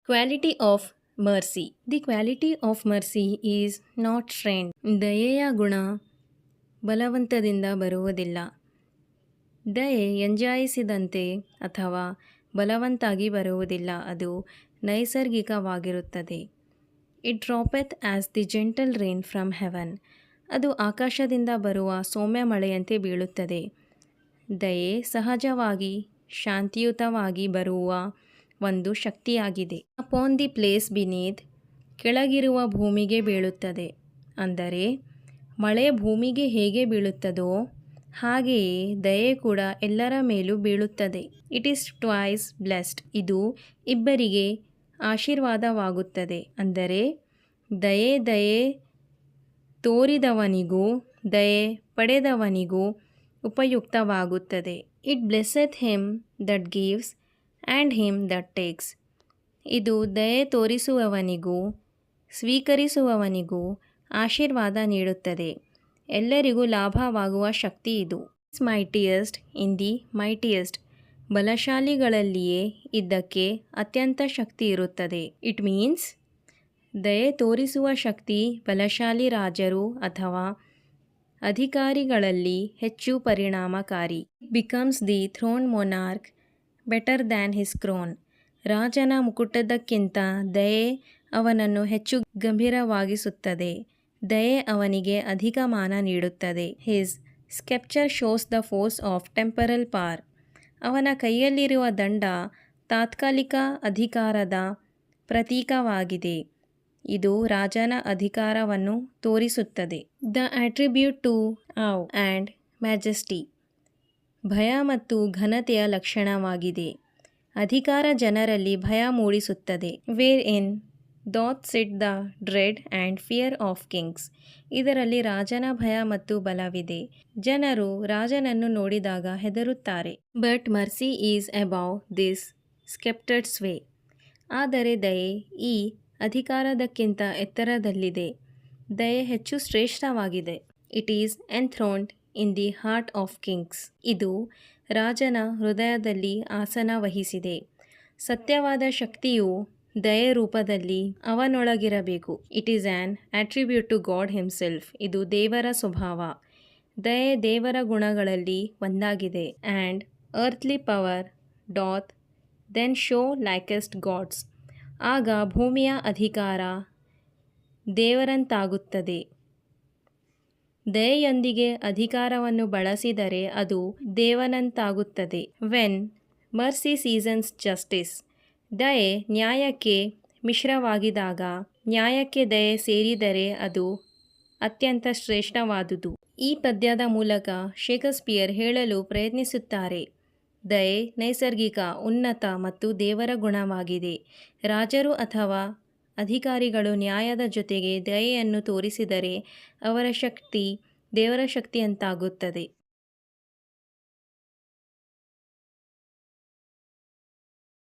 Quality of mercy. The quality of mercy is not strength. ದಯೆಯ ಗುಣ ಬಲವಂತದಿಂದ ಬರುವುದಿಲ್ಲ. ದಯೆ ಎಂಜಾಯಿಸಿದಂತೆ ಅಥವಾ ಬಲವಂತಾಗಿ ಬರುವುದಿಲ್ಲ, ಅದು ನೈಸರ್ಗಿಕವಾಗಿರುತ್ತದೆ. It droppeth as the gentle rain from heaven. ಅದು ಆಕಾಶದಿಂದ ಬರುವ ಸೌಮ್ಯ ಮಳೆಯಂತೆ ಬೀಳುತ್ತದೆ. ದಯೆ ಸಹಜವಾಗಿ ಶಾಂತಿಯುತವಾಗಿ ಬರುವ ಒಂದು ಶಕ್ತಿಯಾಗಿದೆ. ಅಪಾನ್ ದಿ ಪ್ಲೇಸ್ ಬಿನೀತ್, ಕೆಳಗಿರುವ ಭೂಮಿಗೆ ಬೀಳುತ್ತದೆ. ಅಂದರೆ ಮಳೆ ಭೂಮಿಗೆ ಹೇಗೆ ಬೀಳುತ್ತದೋ ಹಾಗೆಯೇ ದಯೆ ಕೂಡ ಎಲ್ಲರ ಮೇಲೂ ಬೀಳುತ್ತದೆ. It is twice blessed. ಇದು ಇಬ್ಬರಿಗೆ ಆಶೀರ್ವಾದವಾಗುತ್ತದೆ. ಅಂದರೆ ದಯೆ ತೋರಿದವನಿಗೂ ದಯೆ ಪಡೆದವನಿಗೂ ಉಪಯುಕ್ತವಾಗುತ್ತದೆ. It blesseth him that gives and him that takes. ಇದು ದಯೆ ತೋರಿಸುವವನಿಗೂ ಸ್ವೀಕರಿಸುವವನಿಗೂ ಆಶೀರ್ವಾದ ನೀಡುತ್ತದೆ. ಎಲ್ಲರಿಗೂ ಲಾಭವಾಗುವ ಶಕ್ತಿ ಇದು. Is ಮೈಟಿಯಸ್ಟ್ in the ಮೈಟಿಯಸ್ಟ್. ಬಲಶಾಲಿಗಳಲ್ಲಿಯೇ ಇದಕ್ಕೆ ಅತ್ಯಂತ ಶಕ್ತಿ ಇರುತ್ತದೆ. ಇಟ್ ಮೀನ್ಸ್ ದಯೆ ತೋರಿಸುವ ಶಕ್ತಿ ಬಲಶಾಲಿ ರಾಜರು ಅಥವಾ ಅಧಿಕಾರಿಗಳಲ್ಲಿ ಹೆಚ್ಚು ಪರಿಣಾಮಕಾರಿ. Becomes the throned monarch better than his crown. ರಾಜನ ಮುಕುಟದಕ್ಕಿಂತ ದಯೆ ಅವನನ್ನು ಹೆಚ್ಚು ಗಂಭೀರವಾಗಿಸುತ್ತದೆ. ದಯೆ ಅವನಿಗೆ ಅಧಿಕ ಮಾನ ನೀಡುತ್ತದೆ. His ಸ್ಕೆಪ್ಚರ್ shows the force of temporal ಪಾರ್. ಅವನ ಕೈಯಲ್ಲಿರುವ ದಂಡ ತಾತ್ಕಾಲಿಕ ಅಧಿಕಾರದ ಪ್ರತೀಕವಾಗಿದೆ. ಇದು ರಾಜನ ಅಧಿಕಾರವನ್ನು ತೋರಿಸುತ್ತದೆ. The attribute to awe and majesty. ಭಯ ಮತ್ತು ಘನತೆಯ ಲಕ್ಷಣವಾಗಿದೆ. ಅಧಿಕಾರ ಜನರಲ್ಲಿ ಭಯ ಮೂಡಿಸುತ್ತದೆ. Wherein doth sit the dread and fear of kings. ಇದರಲ್ಲಿ ರಾಜನ ಭಯ ಮತ್ತು ಬಲವಿದೆ. ಜನರು ರಾಜನನ್ನು ನೋಡಿದಾಗ ಹೆದರುತ್ತಾರೆ. But mercy is above this sceptred sway. ಆದರೆ ದಯೆ ಈ ಅಧಿಕಾರದಕ್ಕಿಂತ ಎತ್ತರದಲ್ಲಿದೆ. ದಯೆ ಹೆಚ್ಚು ಶ್ರೇಷ್ಠವಾಗಿದೆ. It is enthroned in the heart of kings. ಇದು ರಾಜನ ಹೃದಯದಲ್ಲಿ ಆಸನ ವಹಿಸಿದೆ. ಸತ್ಯವಾದ ಶಕ್ತಿಯು ದಯೆ ರೂಪದಲ್ಲಿ ಅವನೊಳಗಿರಬೇಕು. It is an attribute to God himself. ಇದು ದೇವರ ಸ್ವಭಾವ. ದಯೆ ದೇವರ ಗುಣಗಳಲ್ಲಿ ಒಂದಾಗಿದೆ. And earthly power doth then show likest God's. ಆಗ ಭೂಮಿಯ ಅಧಿಕಾರ ದೇವರಂತಾಗುತ್ತದೆ. ದಯೆಯೊಂದಿಗೆ ಅಧಿಕಾರವನ್ನು ಬಳಸಿದರೆ ಅದು ದೇವನಂತಾಗುತ್ತದೆ. When mercy seasons justice. ದಯೆ ನ್ಯಾಯಕ್ಕೆ ಮಿಶ್ರವಾಗಿದ್ದಾಗ, ನ್ಯಾಯಕ್ಕೆ ದಯೆ ಸೇರಿದರೆ ಅದು ಅತ್ಯಂತ ಶ್ರೇಷ್ಠವಾದುದು. ಈ ಪದ್ಯದ ಮೂಲಕ ಶೇಕ್ಸ್ಪಿಯರ್ ಹೇಳಲು ಪ್ರಯತ್ನಿಸುತ್ತಾರೆ, ದಯೆ ನೈಸರ್ಗಿಕ, ಉನ್ನತ ಮತ್ತು ದೇವರ ಗುಣವಾಗಿದೆ. ರಾಜರು ಅಥವಾ ಅಧಿಕಾರಿಗಳು ನ್ಯಾಯದ ಜೊತೆಗೆ ದಯೆಯನ್ನು ತೋರಿಸಿದರೆ ಅವರ ಶಕ್ತಿ ದೇವರ ಶಕ್ತಿಯಂತಾಗುತ್ತದೆ.